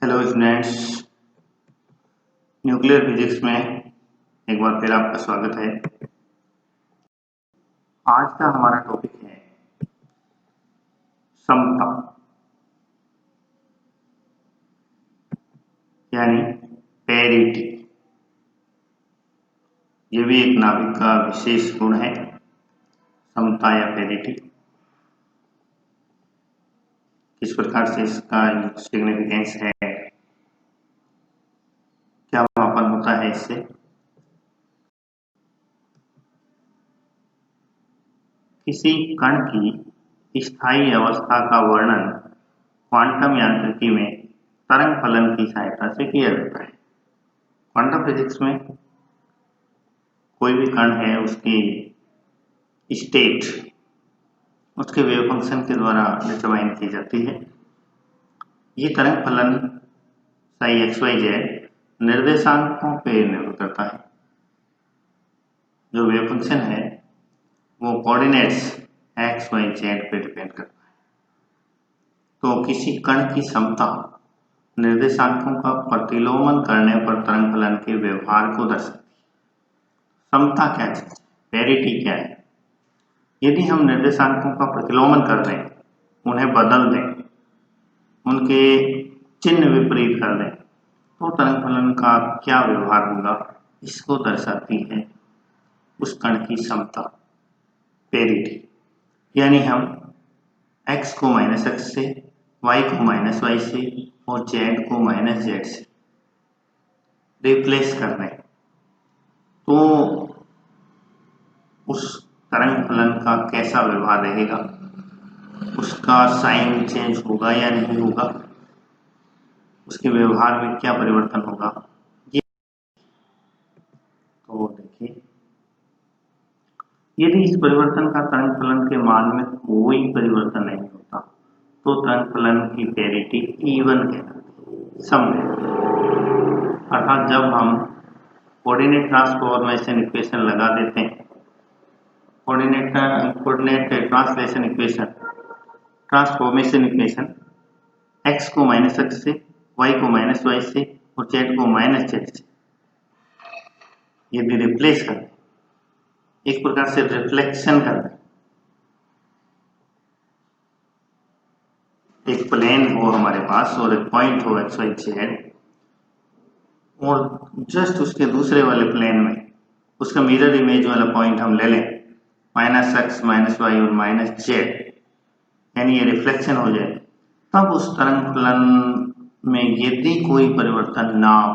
Hello students, nuclear physics में एक बार फिर आपका स्वागत है। आज का हमारा टॉपिक है समता, यानी पैरिटी। ये भी एक नाभिक का विशेष गुण है, समता या पैरिटी। किस प्रकार से इसका सिग्निफिकेंस है, क्या मापन होता है इससे। किसी कण की स्थायी अवस्था का वर्णन क्वांटम यांत्रिकी में तरंग फलन की सहायता से किया जाता है। क्वांटम फिजिक्स में कोई भी कण है, उसकी स्टेट उसके वेव फंक्शन के द्वारा डिटरमाइन की जाती है। ये तरंग फलन साई एक्स वाई जेड निर्देशांकों पर निर्भर करता है। जो वेव फंक्शन है वो कोऑर्डिनेट्स एक्स वाई जेड पे डिपेंड करता है। तो किसी कण की समता निर्देशांकों का प्रतिलोमन करने पर तरंग फलन के व्यवहार को दर्शाती है। समता क्या है, पैरिटी क्या है? यदि हम निर्देशांकों का प्रतिलोमन कर दें, उन्हें बदल दें, उनके चिन्ह विपरीत कर दें, तो तरंग फलन का क्या व्यवहार होगा, इसको दर्शाती है उस कण की समता, पैरिटी। यानी हम x को -x से, y को -y से और z को -z से रिप्लेस कर दें, तो उस तरंग फलन का कैसा व्यवहार रहेगा, उसका साइन चेंज होगा या नहीं होगा, उसके व्यवहार में क्या परिवर्तन होगा। ये तो देखिए, यदि इस परिवर्तन का तरंग फलन के मान में कोई परिवर्तन नहीं होता तो तरंग फलन की पैरिटी इवन कहलाती है, सम कहलाती। अर्थात जब हम कोऑर्डिनेट ट्रांसफॉर्मेशन इक्वेशन लगा देते हैं, कोऑर्डिनेट ट्रांसफॉर्मेशन इक्वेशन x को -x से, y को -y से और z को -z से यदि रिप्लेस करें, एक प्रकार से रिफ्लेक्शन करें, एक प्लेन हो हमारे पास और एक पॉइंट हो x y z, और जस्ट उसके दूसरे वाले प्लेन में उसका मिरर इमेज वाला पॉइंट हम ले लें, -x -y और -z, यानी ये रिफ्लेक्शन हो जाए, तब उस तरंग फलन में यदि कोई परिवर्तन ना हो,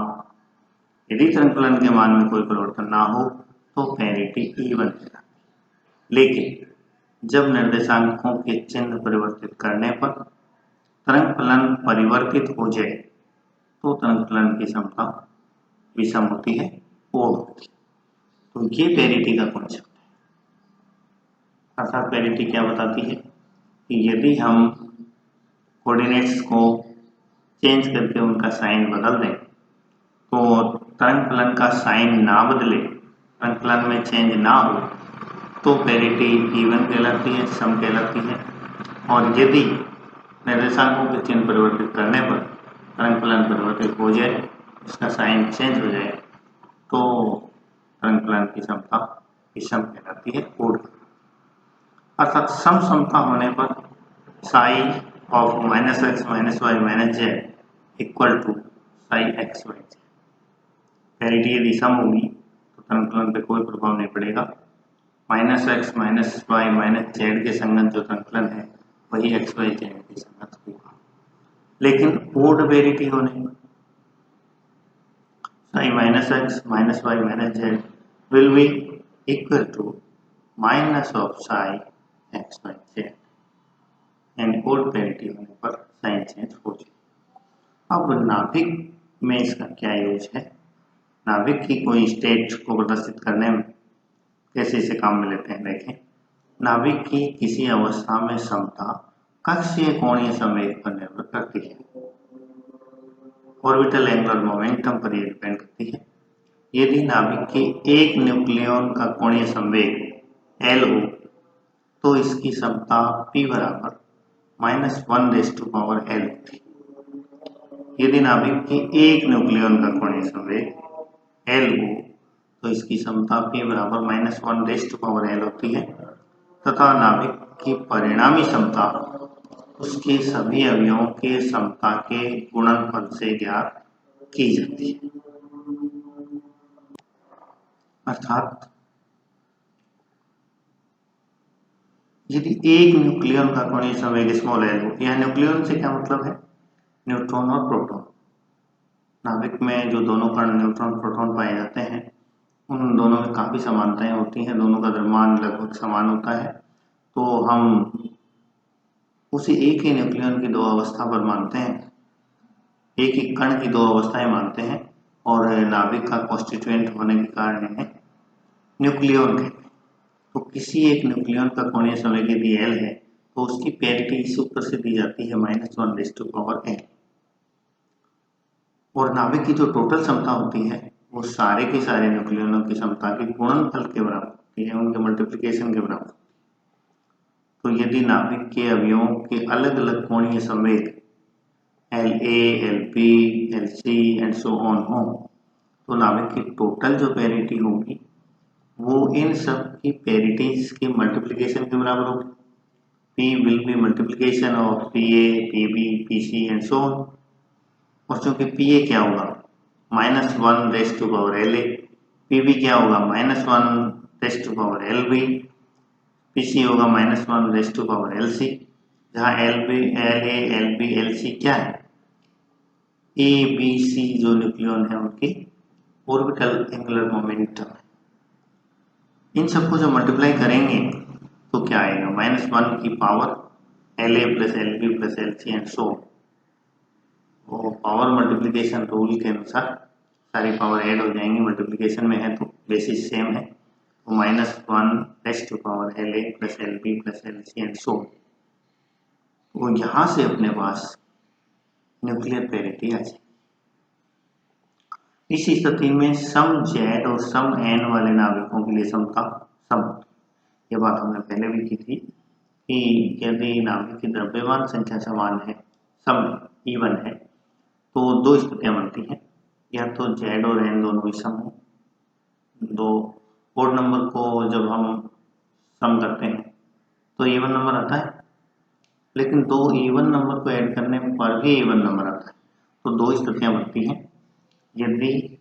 यदि तरंग फलन के मान में कोई परिवर्तन ना हो तो पैरिटी इवन है। लेकिन जब निर्देशांकों के चिन्ह परिवर्तित करने पर तरंग फलन परिवर्तित हो जाए तो तरंग फलन की समता विषम होती है, ओड होती है। तो ये पैरिटी का कॉन्सेप्ट है। अर्थात पैरिटी क्या बताती है कि यदि हम कोऑर्डिनेट्स को चेंज करके उनका साइन बदल दें, तो तरंग फलन का साइन ना बदले, तरंग फलन में चेंज ना हो, तो पैरिटी इवन कहलाती है, सम कहलाती है। और यदि निर्देशांकों के चिन्ह परिवर्तित करने पर तरंग फलन परिवर्तित हो जाए, उसका साइन चेंज हो जाए, तो तरंग फलन की समता विषम कहलाती है, ओड। अर्थात सम समता होने पर psi of -x -y -z equal to psi x y z। Parity यदि सम होगी तो तरंग फलन पे कोई प्रभाव नहीं पड़ेगा। -x -y -z के संगत जो तरंग फलन है वही x y z के संगत होगा। लेकिन ओड पैरिटी होने पर psi -x -y -z will be equal to minus of psi x y z, यानी ओड पैरिटी होने पर साइन चेंज हो जाए। अब नाभिक में इसका क्या यूज है, नाभिक की कोई स्टेट को प्रदर्शित करने में कैसे इसे काम में लेते हैं। देखें, नाभिक की किसी अवस्था में समता कक्षीय कोणीय संवेग पर निर्भर करती है, ऑर्बिटल एंगुलर मोमेंटम पर यह डिपेंड करती है। यदि नाभिक के एक न्यूक्लियॉन का कोणीय संवेग L हो तो इसकी समता P बराबर -1⁻L होती है। यदि नाभिक के एक न्यूक्लियन का कोणीय संवेग L हो तो इसकी समता P बराबर -1 होती है तथा नाभिक की परिणामी समता उसके सभी अवयवों के समता के गुणनफल से ज्ञात की जाती है। अर्थात यदि एक न्यूक्लियन का कोणीय संवेग स्मॉल l हो, यह न्यूक्लियन से क्या मतलब है? न्यूट्रॉन और प्रोटॉन। नाभिक में जो दोनों कण न्यूट्रॉन प्रोटॉन पाए जाते हैं उन दोनों में काफी समानताएं होती हैं, दोनों का द्रव्यमान लगभग समान होता है। तो हम उसे एक ही न्यूक्लियन की दो अवस्था पर मानते हैं, एक ही कण की दो अवस्थाएं मानते हैं और नाभिक का कॉन्स्टिट्यूएंट होने के कारण इन्हें न्यूक्लियन कहते हैं। तो किसी एक न्यूक्लियन का कोणीय संवेग यदि L है तो उसकी पेरिटी इस सूत्र से दी जाती है -1/n। और नाभिक की जो टोटल क्षमता होती है वो सारे के सारे न्यूक्लियनों की क्षमता के गुणनफल के बराबर होती है, उनके मल्टीप्लिकेशन के बराबर। तो यदि नाभिक के अवयवों के अलग अलग कोणीय संवेग LA, LP, LC and so on हो तो नाभिक की टोटल जो पेरिटी होगी वो इन सब की पेरिटीज के मल्टीप्लिकेशन के बराबर होगी। P will be multiplication of PA, PB, PC and so on. और चूंकि PA क्या होगा -1/LA, PB क्या होगा -1/LB, PC होगा -1/LC, जहाँ LB, LA, LB, LC क्या है? A, B, C जो न्यूक्लियन है उनकी ऑर्बिटल एंगुलर मोमेंटम। इन सबको जब मल्टीप्लाई करेंगे तो क्या आएगा? -1 की power LA plus LB plus LC and so. और पावर मल्टीप्लिकेशन रूल के अनुसार सारी पावर ऐड हो जाएंगी, मल्टीप्लिकेशन में है तो बेसिस सेम है, तो -1/LA plus LB plus LC and so. तो यहाँ से अपने पास न्यूक्लियर पेरिटी आ जाएगी। इस स्थिति में सम Z और सम N वाले नाभिकों के लिए समता सम। ये बात हमने पहले भी की थी कि यदि नाभिक की द्रव्यमान संख्या समान है, सम इवन है, तो दो स्थितियां बनती हैं, या तो Z और N दोनों भी सम हो। दो ओड नंबर को जब हम सम करते हैं तो इवन नंबर आता है, लेकिन दो इवन नंबर को ऐड करने पर भी इवन नंबर आता है। तो दो स्थितियां बनती हैं, यदि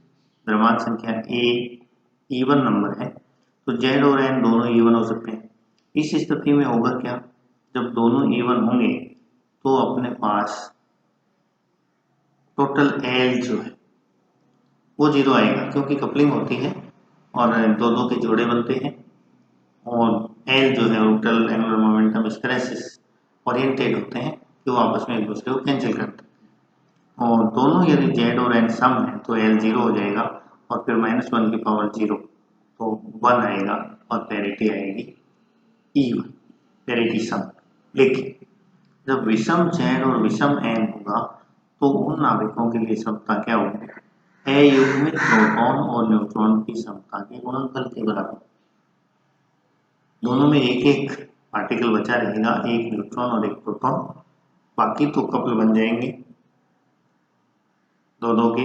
द्रव्यमान संख्या A इवन नंबर है तो Z और N दोनों इवन हो सकते हैं। इस स्थिति में होगा क्या? जब दोनों इवन होंगे तो अपने पास टोटल L जो है वो 0 आएगा, क्योंकि कपलिंग होती है और दो दो के जोड़े बनते हैं और L जो है टोटल एंगुलर मोमेंटम इस तरह से ओरिएंटेड होते हैं कि वो आपस में एक दूसरे को कैंसिल करते हैं। और दोनों यदि Z और N सम है तो L 0 हो जाएगा और फिर -1 की पावर 0 तो 1 आएगा और पेरिटी आएगी इवन, पेरिटी सम। लेकिन जब विषम Z और विषम N होगा तो उन नाभिकों के लिए समता क्या होगी? अयुग्मित प्रोटॉन और न्यूट्रॉन की समता के गुणनफल के बराबर। दोनों में एक एक पार्टिकल बचा रहेगा, एक न्यूट्रॉन और एक प्रोटॉन, बाकी तो कपल बन जाएंगे दो दो के।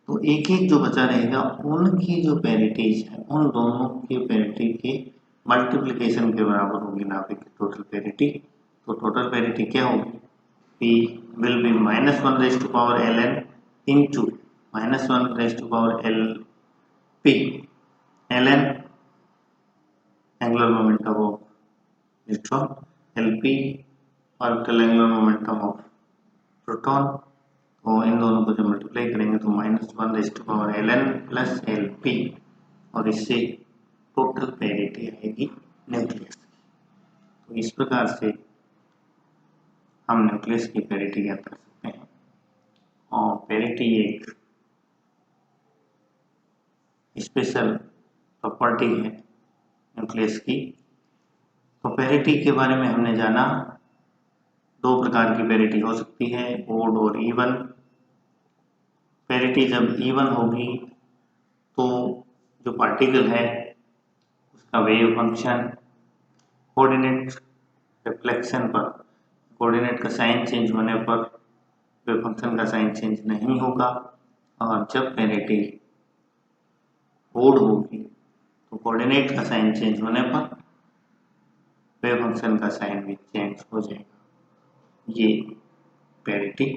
तो एक एक जो बचा रहेगा उनकी जो पेरिटीज है उन दोनों की पेरिटी के मल्टीप्लिकेशन के बराबर होगी नाभिक की टोटल पेरिटी। तो टोटल पेरिटी क्या होगी? P will be -1/Ln into -1/LP, Ln angular momentum of neutron, LP orbital angular momentum of proton। तो इन दोनों को जब मल्टीप्लाई करेंगे तो -1/Ln प्लस LP और इससे टोटल पेरिटी आएगी न्यूक्लियस। तो इस प्रकार से हम न्यूक्लियस की पेरिटी ज्ञात कर सकते हैं। और पेरिटी एक स्पेशल प्रॉपर्टी है न्यूक्लियस की। तो पेरिटी के बारे में हमने जाना, दो प्रकार की पेरिटी हो सकती है, ओड और इवन। पेरिटी जब इवन होगी तो जो पार्टिकल है उसका वेव फंक्शन कोऑर्डिनेट रिफ्लेक्शन पर, कोऑर्डिनेट का साइन चेंज होने पर वेव फंक्शन का साइन चेंज नहीं होगा, और जब पेरिटी ओड होगी तो कोऑर्डिनेट का साइन चेंज होने पर वेव फंक्शन का साइन भी चेंज हो जाएगा। ये पेरिटी,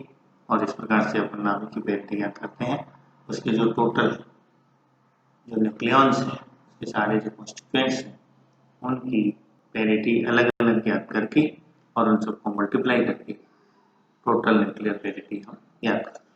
और इस प्रकार से अपन नाभिक की पेरिटी ज्ञात करते हैं। उसके जो टोटल जो न्यूक्लियॉन्स हैं, उसके सारे जो कॉन्स्टिट्यूएंट्स हैं, उनकी पेरिटी अलग अलग ज्ञात करके और उन सबको मल्टीप्लाई करके टोटल न्यूक्लियर पेरिटी हम ज्ञात करते हैं।